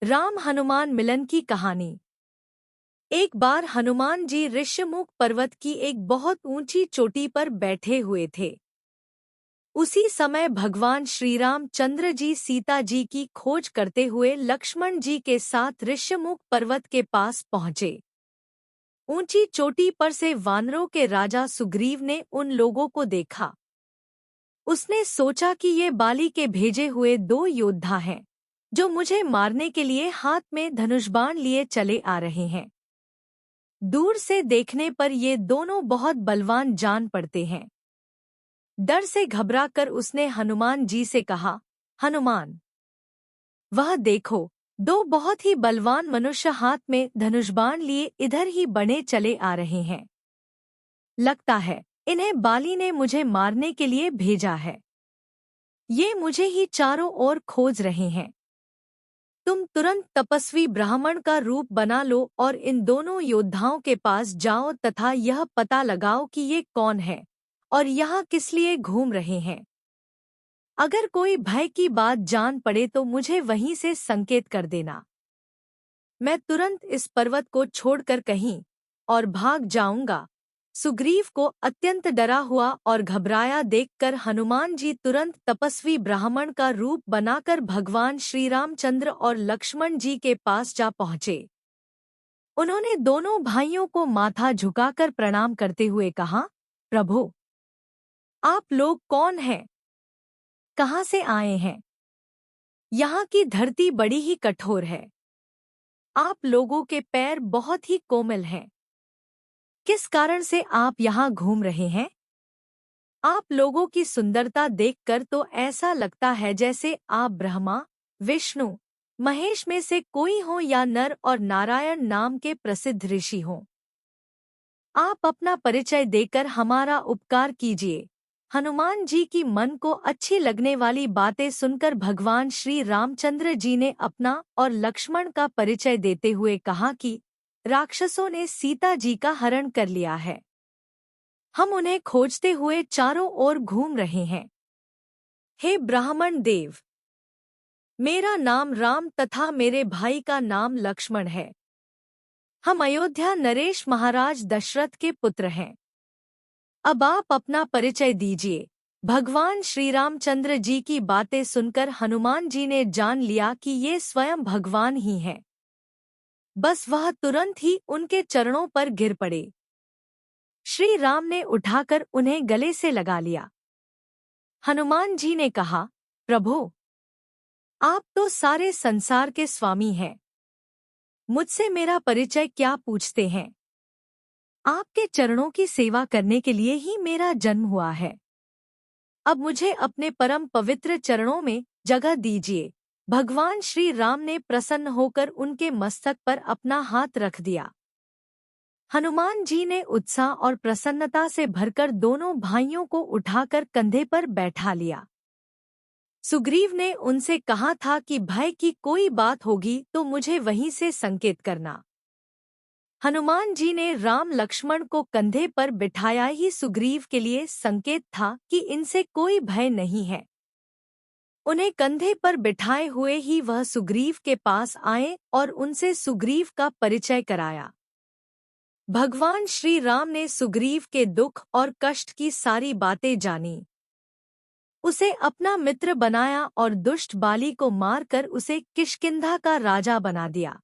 राम हनुमान मिलन की कहानी। एक बार हनुमान जी ऋष्यमुख पर्वत की एक बहुत ऊंची चोटी पर बैठे हुए थे। उसी समय भगवान श्री राम चंद्र जी सीता जी की खोज करते हुए लक्ष्मण जी के साथ ऋष्यमुख पर्वत के पास पहुंचे। ऊंची चोटी पर से वानरों के राजा सुग्रीव ने उन लोगों को देखा। उसने सोचा कि ये बाली के भेजे हुए दो योद्धा हैं, जो मुझे मारने के लिए हाथ में धनुष-बाण लिए चले आ रहे हैं। दूर से देखने पर ये दोनों बहुत बलवान जान पड़ते हैं। डर से घबराकर उसने हनुमान जी से कहा, हनुमान, वह देखो, दो बहुत ही बलवान मनुष्य हाथ में धनुष-बाण लिए इधर ही बने चले आ रहे हैं। लगता है इन्हें बाली ने मुझे मारने के लिए भेजा है। ये मुझे ही चारों ओर खोज रहे हैं। तुम तुरंत तपस्वी ब्राह्मण का रूप बना लो और इन दोनों योद्धाओं के पास जाओ तथा यह पता लगाओ कि ये कौन है और यहाँ किस लिए घूम रहे हैं। अगर कोई भय की बात जान पड़े तो मुझे वहीं से संकेत कर देना। मैं तुरंत इस पर्वत को छोड़कर कहीं और भाग जाऊंगा। सुग्रीव को अत्यंत डरा हुआ और घबराया देखकर हनुमान जी तुरंत तपस्वी ब्राह्मण का रूप बनाकर भगवान श्री रामचंद्र और लक्ष्मण जी के पास जा पहुँचे। उन्होंने दोनों भाइयों को माथा झुकाकर प्रणाम करते हुए कहा, प्रभु, आप लोग कौन हैं? कहाँ से आए हैं? यहाँ की धरती बड़ी ही कठोर है। आप लोगों के पैर बहुत ही कोमल हैं। किस कारण से आप यहाँ घूम रहे हैं? आप लोगों की सुंदरता देखकर तो ऐसा लगता है जैसे आप ब्रह्मा, विष्णु, महेश में से कोई हो या नर और नारायण नाम के प्रसिद्ध ऋषि हों। आप अपना परिचय देकर हमारा उपकार कीजिए। हनुमान जी की मन को अच्छी लगने वाली बातें सुनकर भगवान श्री रामचंद्र जी ने अपना और लक्ष्मण का परिचय देते हुए कहा कि राक्षसों ने सीता जी का हरण कर लिया है। हम उन्हें खोजते हुए चारों ओर घूम रहे हैं। हे ब्राह्मण देव, मेरा नाम राम तथा मेरे भाई का नाम लक्ष्मण है। हम अयोध्या नरेश महाराज दशरथ के पुत्र हैं। अब आप अपना परिचय दीजिए। भगवान श्री रामचंद्र जी की बातें सुनकर हनुमान जी ने जान लिया कि ये स्वयं भगवान ही हैं। बस वह तुरंत ही उनके चरणों पर गिर पड़े। श्री राम ने उठाकर उन्हें गले से लगा लिया। हनुमान जी ने कहा, प्रभु, आप तो सारे संसार के स्वामी हैं। मुझसे मेरा परिचय क्या पूछते हैं? आपके चरणों की सेवा करने के लिए ही मेरा जन्म हुआ है। अब मुझे अपने परम पवित्र चरणों में जगह दीजिए। भगवान श्री राम ने प्रसन्न होकर उनके मस्तक पर अपना हाथ रख दिया। हनुमान जी ने उत्साह और प्रसन्नता से भरकर दोनों भाइयों को उठाकर कंधे पर बैठा लिया। सुग्रीव ने उनसे कहा था कि भय की कोई बात होगी तो मुझे वहीं से संकेत करना। हनुमान जी ने राम लक्ष्मण को कंधे पर बिठाया ही सुग्रीव के लिए संकेत था कि इनसे कोई भय नहीं है। उन्हें कंधे पर बिठाए हुए ही वह सुग्रीव के पास आए और उनसे सुग्रीव का परिचय कराया। भगवान श्री राम ने सुग्रीव के दुख और कष्ट की सारी बातें जानी। उसे अपना मित्र बनाया और दुष्ट बाली को मारकर उसे किष्किंधा का राजा बना दिया।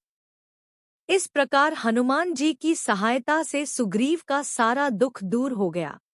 इस प्रकार हनुमान जी की सहायता से सुग्रीव का सारा दुख दूर हो गया।